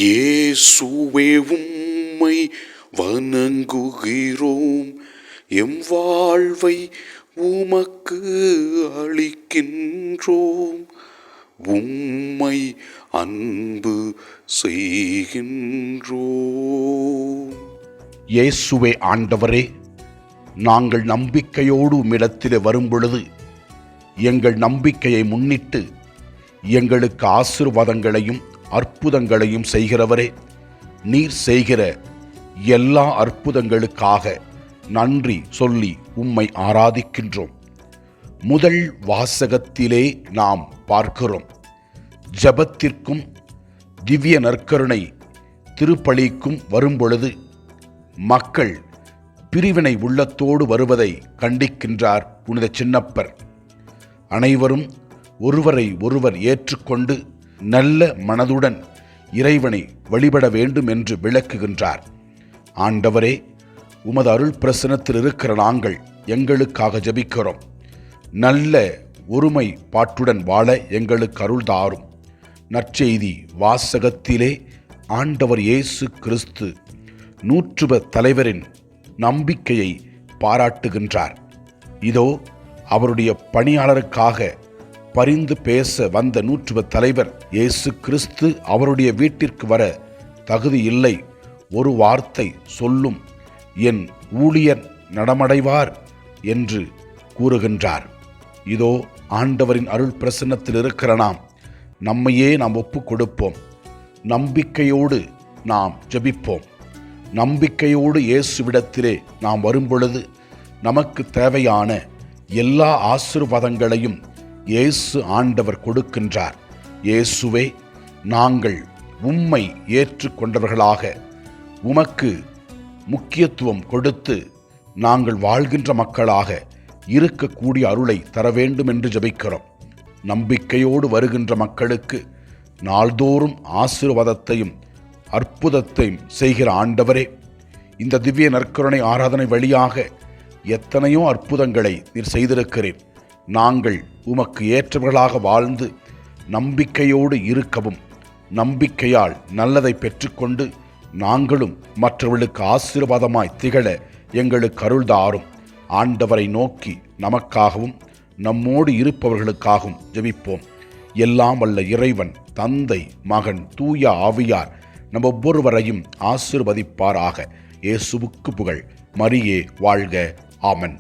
இயேசுவே உம்மை வணங்குகிறோம், எம் வாழ்வை உமக்கு அளிக்கின்றோம், உம்மை அன்பு செய்கின்றோம். இயேசுவே ஆண்டவரே, நாங்கள் நம்பிக்கையோடு உம்மிடத்திலே வரும்பொழுது எங்கள் நம்பிக்கையை முன்னிட்டு எங்களுக்கு ஆசீர்வாதங்களையும் அற்புதங்களையும் செய்கிறவரே, நீர் செய்கிற எல்லா அற்புதங்களுக்காக நன்றி சொல்லி உம்மை ஆராதிக்கின்றோம். முதல் வாசகத்திலே நாம் பார்க்கிறோம், ஜெபத்திற்கும் திவ்ய நற்கருணை திருப்பலிக்கும் வரும்பொழுது மக்கள் பிரிவினை உள்ளத்தோடு வருவதை கண்டிக்கின்றார் புனித சின்னப்பர். அனைவரும் ஒருவரை ஒருவர் ஏற்றுக்கொண்டு நல்ல மனதுடன் இறைவனை வழிபட வேண்டும் என்று விளக்குகின்றார். ஆண்டவரே, உமது அருள் பிரசனத்தில் இருக்கிற நாங்கள் எங்களுக்காக ஜெபிக்கிறோம். நல்ல ஒருமை பாட்டுடன் வாழ எங்களுக்கு அருள் தாரும். நற்செய்தி வாசகத்திலே ஆண்டவர் இயேசு கிறிஸ்து நூற்றுவ தலைவரின் நம்பிக்கையை பாராட்டுகின்றார். இதோ அவருடைய பணியாளருக்காக பரிந்து பேச வந்த நூற்றுவ தலைவர் இயேசு கிறிஸ்து அவருடைய வீட்டிற்கு வர தகுதி இல்லை, ஒரு வார்த்தை சொல்லும், என் ஊழியர் நடமடைவார் என்று கூறுகின்றார். இதோ ஆண்டவரின் அருள் பிரசன்னத்தில் இருக்கிற நம்மையே நாம் ஒப்பு கொடுப்போம். நம்பிக்கையோடு நாம் ஜெபிப்போம். நம்பிக்கையோடு இயேசுவிடத்திலே நாம் வரும்பொழுது நமக்கு தேவையான எல்லா ஆசீர்வாதங்களையும் இயேசு ஆண்டவர் கொடுக்கின்றார். இயேசுவே, நாங்கள் உம்மை ஏற்றுக்கொண்டவர்களாக உமக்கு முக்கியத்துவம் கொடுத்து நாங்கள் வாழ்கின்ற மக்களாக இருக்கக்கூடிய அருளை தர வேண்டும் என்று ஜெபிக்கிறோம். நம்பிக்கையோடு வருகின்ற மக்களுக்கு நாள்தோறும் ஆசீர்வாதத்தையும் அற்புதத்தையும் செய்கிற ஆண்டவரே, இந்த திவ்ய நற்கருணை ஆராதனை வழியாக எத்தனையோ அற்புதங்களை நீர் செய்திருக்கிறேன். நாங்கள் உமக்கு ஏற்றவர்களாக வாழ்ந்து நம்பிக்கையோடு இருக்கவும், நம்பிக்கையால் நல்லதை பெற்றுக்கொண்டு நாங்களும் மற்றவர்களுக்கு ஆசீர்வாதமாய் திகழ எங்களுக்கு அருள் தாரும். ஆண்டவரை நோக்கி நமக்காகவும் நம்மோடு இருப்பவர்களுக்காகவும் ஜெபிப்போம். எல்லாம் வல்ல இறைவன், தந்தை, மகன், தூய ஆவியார் நம் ஒவ்வொருவரையும் ஆசீர்வதிப்பாராக. இயேசுவுக்கு புகழ். மரியே வாழ்க. ஆமென்.